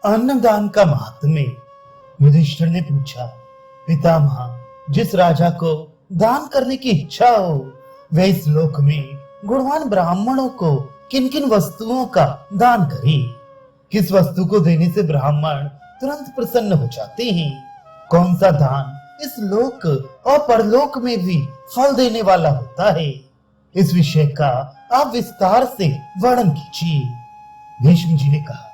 अन्नदान का महात्म्य। युधिष्ठिर ने पूछा, पितामह, जिस राजा को दान करने की इच्छा हो वह इस लोक में गुणवान ब्राह्मणों को किन किन वस्तुओं का दान करे? किस वस्तु को देने से ब्राह्मण तुरंत प्रसन्न हो जाते हैं? कौन सा दान इस लोक और परलोक में भी फल देने वाला होता है? इस विषय का आप विस्तार से वर्णन कीजिए। भीष्म जी ने कहा,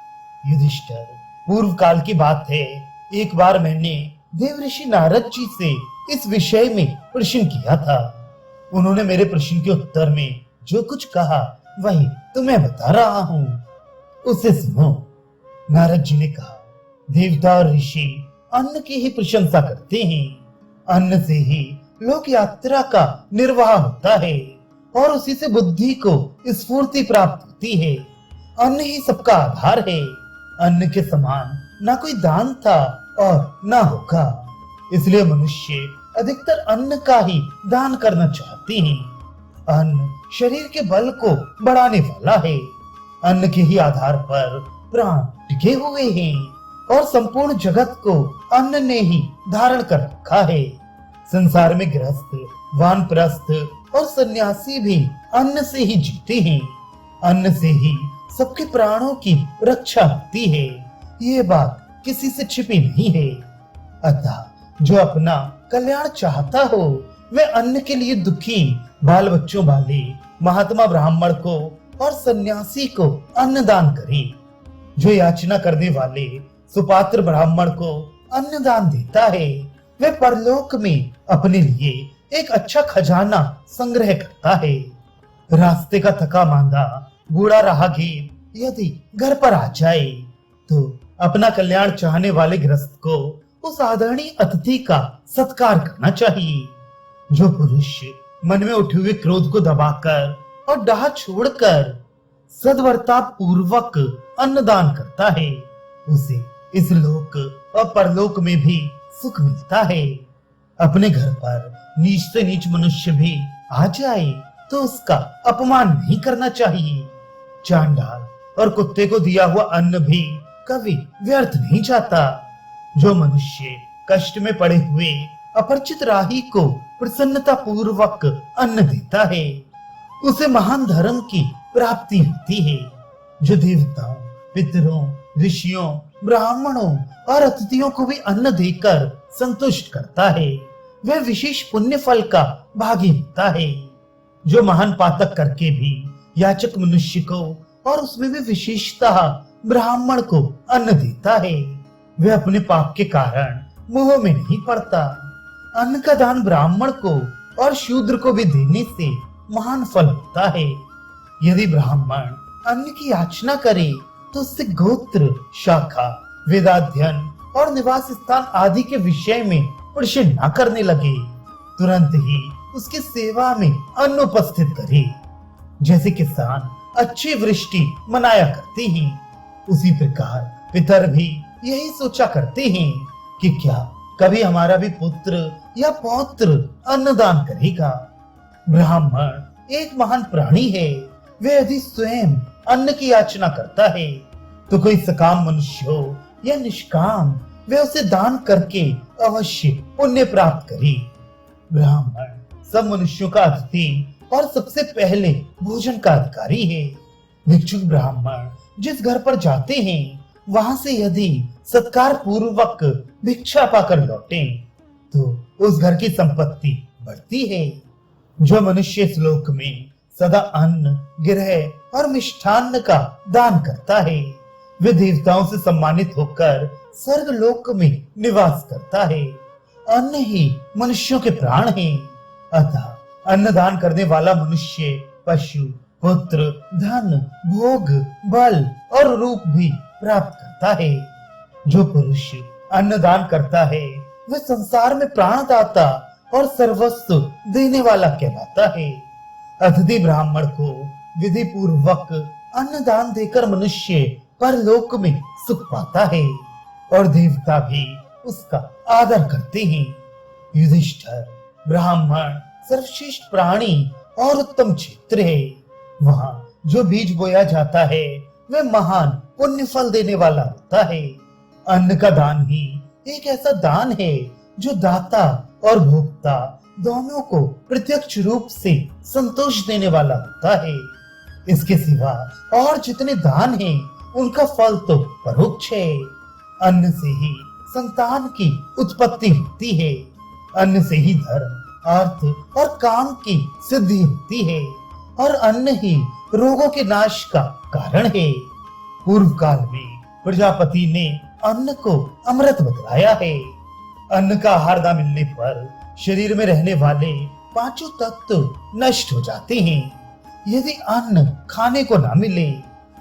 युधिष्ठिर, पूर्व काल की बात है, एक बार मैंने देवऋषि नारद जी से इस विषय में प्रश्न किया था। उन्होंने मेरे प्रश्न के उत्तर में जो कुछ कहा वही तुम्हें बता रहा हूँ, उसे सुनो। नारद जी ने कहा, देवता और ऋषि अन्न की ही प्रशंसा करते हैं। अन्न से ही लोक यात्रा का निर्वाह होता है और उसी से बुद्धि को स्फूर्ति प्राप्त होती है। अन्न ही सबका आधार है। अन्न के समान ना कोई दान था और ना होगा। इसलिए मनुष्य अधिकतर अन्न का ही दान करना चाहते हैं। अन्न शरीर के बल को बढ़ाने वाला है। अन्न के ही आधार पर प्राण टिके हुए हैं और संपूर्ण जगत को अन्न ने ही धारण कर रखा है। संसार में गृहस्थ, वानप्रस्थ और सन्यासी भी अन्न से ही जीते हैं। अन्न से ही सबके प्राणों की रक्षा होती है। ये बात किसी से छिपी नहीं है। अतः जो अपना कल्याण चाहता हो वह अन्न के लिए दुखी बाल बच्चों वाले महात्मा ब्राह्मण को और सन्यासी को अन्न दान करे। जो याचना करने वाले सुपात्र ब्राह्मण को अन्न दान देता है वह परलोक में अपने लिए एक अच्छा खजाना संग्रह करता है। रास्ते का थका मांदा बूढ़ा राहगीर यदि घर पर आ जाए तो अपना कल्याण चाहने वाले गृहस्थ को उस आदरणीय अतिथि का सत्कार करना चाहिए। जो पुरुष मन में उठे हुए क्रोध को दबाकर और डाह छोड़कर सद्वर्ताव पूर्वक अन्नदान करता है उसे इस लोक और परलोक में भी सुख मिलता है। अपने घर पर नीच से नीच मनुष्य भी आ जाए तो उसका अपमान नहीं करना चाहिए। चांडाल और कुत्ते को दिया हुआ अन्न भी कभी व्यर्थ नहीं जाता। जो मनुष्य कष्ट में पड़े हुए अपरिचित राही को प्रसन्नता पूर्वक अन्न देता है उसे महान धर्म की प्राप्ति होती है। जो देवताओं, पितरों, ऋषियों, ब्राह्मणों और अतिथियों को भी अन्न देकर संतुष्ट करता है वह विशेष पुण्य फल का भागी होता है। जो महान पातक करके भी याचक मनुष्य को और उसमें भी विशेषतः ब्राह्मण को अन्न देता है वह अपने पाप के कारण मोह में नहीं पड़ता। अन्न का दान ब्राह्मण को और शूद्र को भी देने से महान फल होता है। यदि ब्राह्मण अन्न की याचना करे तो उससे गोत्र, शाखा, वेदाध्ययन और निवास स्थान आदि के विषय में प्रश्न न करने लगे, तुरंत ही उसकी सेवा में अन्न उपस्थित करे। जैसे किसान अच्छी वृष्टि मनाया करते हैं उसी प्रकार पितर भी यही सोचा करते हैं कि क्या कभी हमारा भी पुत्र या पौत्र अन्नदान करेगा। ब्राह्मण एक महान प्राणी है। वह यदि स्वयं अन्न की याचना करता है तो कोई सकाम मनुष्य हो या निष्काम वह उसे दान करके अवश्य पुण्य प्राप्त करे। ब्राह्मण सब मनुष्यों का अतिथि और सबसे पहले भोजन का अधिकारी है। भिक्षुक ब्राह्मण जिस घर पर जाते हैं वहां से यदि सत्कार पूर्वक भिक्षा पाकर लौटे तो उस घर की संपत्ति बढ़ती है। जो मनुष्य इस लोक में सदा अन्न, गृह और मिष्ठान्न का दान करता है वे देवताओं से सम्मानित होकर स्वर्ग लोक में निवास करता है। अन्न ही मनुष्यों के प्राण हैं। अतः अन्नदान करने वाला मनुष्य पशु, पुत्र, धन, भोग, बल और रूप भी प्राप्त करता है। जो पुरुष अन्नदान करता है वह संसार में प्राणदाता और सर्वस्व देने वाला कहलाता है। अतिथि ब्राह्मण को विधि पूर्वक अन्नदान देकर मनुष्य परलोक में सुख पाता है और देवता भी उसका आदर करते हैं। युधिष्ठिर, ब्राह्मण सर्वश्रेष्ठ प्राणी और उत्तम क्षेत्र है। वहाँ जो बीज बोया जाता है वह महान पुण्य फल देने वाला होता है। अन्न का दान ही एक ऐसा दान है जो दाता और भोक्ता दोनों को प्रत्यक्ष रूप से संतोष देने वाला होता है। इसके सिवा और जितने दान हैं, उनका फल तो परोक्ष है। अन्न से ही संतान की उत्पत्ति होती है। अन्न से ही धर्म, अर्थ और काम की सिद्धि होती है और अन्न ही रोगों के नाश का कारण है। पूर्व काल में प्रजापति ने अन्न को अमृत बतलाया है। अन्न का आहार न मिलने पर शरीर में रहने वाले पांचों तत्व नष्ट हो जाते हैं। यदि अन्न खाने को ना मिले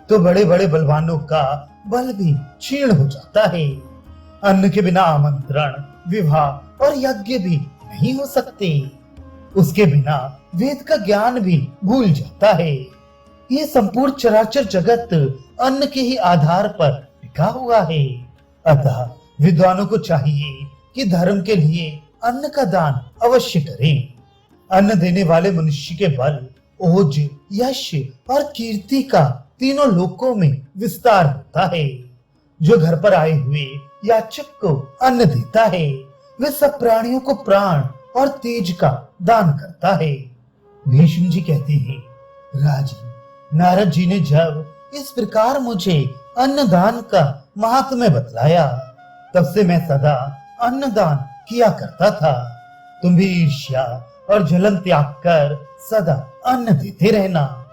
तो बड़े बड़े बलवानों का बल भी क्षीण हो जाता है। अन्न के बिना आमंत्रण, विवाह और यज्ञ भी नहीं हो सकते। उसके बिना वेद का ज्ञान भी भूल जाता है। ये संपूर्ण चराचर जगत अन्न के ही आधार पर टिका हुआ है। अतः विद्वानों को चाहिए कि धर्म के लिए अन्न का दान अवश्य करें। अन्न देने वाले मनुष्य के बल, ओज, यश और कीर्ति का तीनों लोकों में विस्तार होता है। जो घर पर आए हुए याचक को अन्न देता है, वह सब प्राणियों को प्राण और तेज का दान करता है। भीष्म जी कहते हैं, राजन, नारद जी ने जब इस प्रकार मुझे अन्नदान का महात्म्य बतलाया, तब से मैं सदा अन्नदान किया करता था। तुम भी ईर्ष्या और जलन त्याग कर सदा अन्न देते रहना।